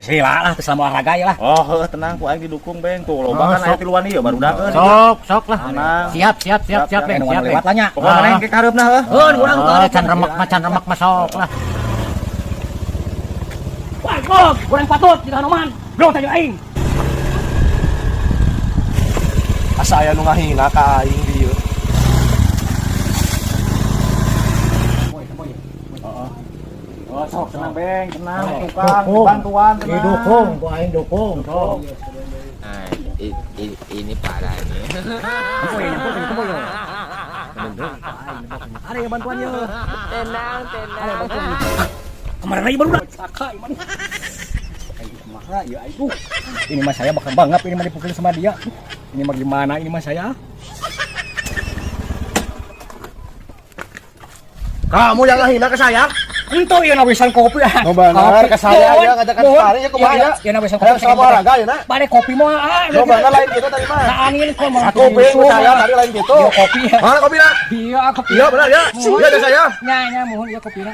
Sila lah selama olahraga ya lah. Oh, tenang ku aing didukung beng tuh. Loba kan aya tiluan ieu baru dakeun. Sok lah. Siap beng, siap beng. Lewat lah nya. Pokona neng ke kareupna heuh. Heun urang teh can remek mah sok lah. Wah, kok urang patut di Hanoman. Bro tanya aing. Asa aya nu ngahina ka aing dieu. Oh, sok tenang beng, tenang, tukang, bantuan, tenang. Didukung, ku aing dukung. Sok. Nah, ini parah ini. Ada yang bantuannya. Tenang. Kemarin lagi baru dah. Sakai mana? Kumaha ya itu. Ini mah saya bakal bangap ini mah dipukul sama dia. Ini mah gimana ini mah saya? Kamu yang ngahina ke saya? Itu ya nabisan kopi. Oh benar, ke saya aja ngajakan sekali ya kumaha ya. Ya nabisan kopi. Sama olahraga ya, Nak. Bade kopi mah. Oh benar lain gitu tadi mah. Nah, angin kok mah. Aku beng ke saya tadi lain gitu. Ya kopi ya. Mana kopinya? Iya kopi. Iya benar ya. Iya ada saya. Nya mohon ya kopinya.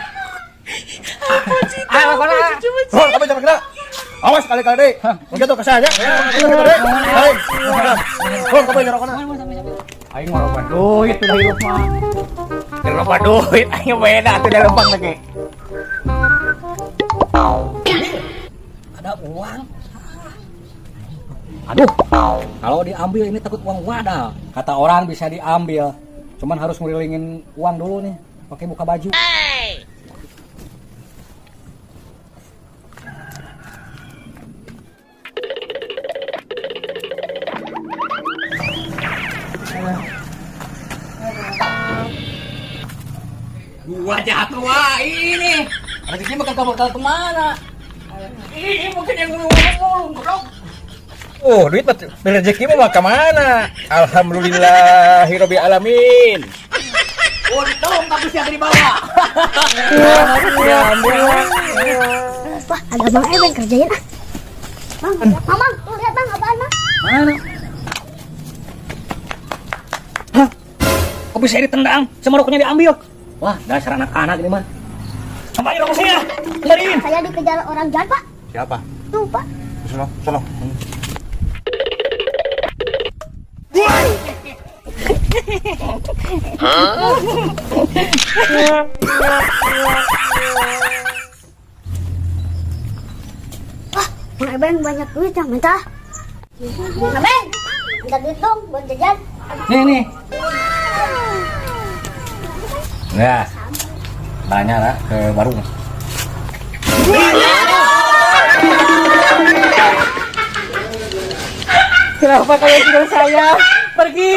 Ayo kona. Oh, kamu jangan kena. Awas kali-kali deh. Begitu ke saya. Hai. Oh, kamu jangan kena. Aing ngerobat duit tuh hirup mah. Ngerobat duit aing beda tuh dalam bank lagi. Ada uang. Aduh. Kalau diambil ini takut uang wadah. Kata orang bisa diambil. Cuman harus ngelilingin uang dulu nih. Pakai buka baju. Gua jatuh wah ini. Rezeki mah kagak kemana. Ini mungkin yang ngulung bro. Oh duit rezeki mah kemana? Alhamdulillahirobbil alamin. Untung tapi siapa di bawah. Wah, ada Bang Eben kerjain ah. Bang, tuh lihat Bang, apaan Bang? Mana? Hah? Kok bisa ditendang? Sama rokoknya diambil? Wah, dasar anak-anak ini mah. Sampai rokok saya. Kembaliin. Saya dikejar orang jahat, Pak. Siapa? Tuh, Pak. Sono. Wah, Bang Eben banyak duit yang minta. Bang Eben, minta duit dong buat jajan. Nih. Nah, banyak lah ke warung. Kenapa kalian tinggal saya? Pergi.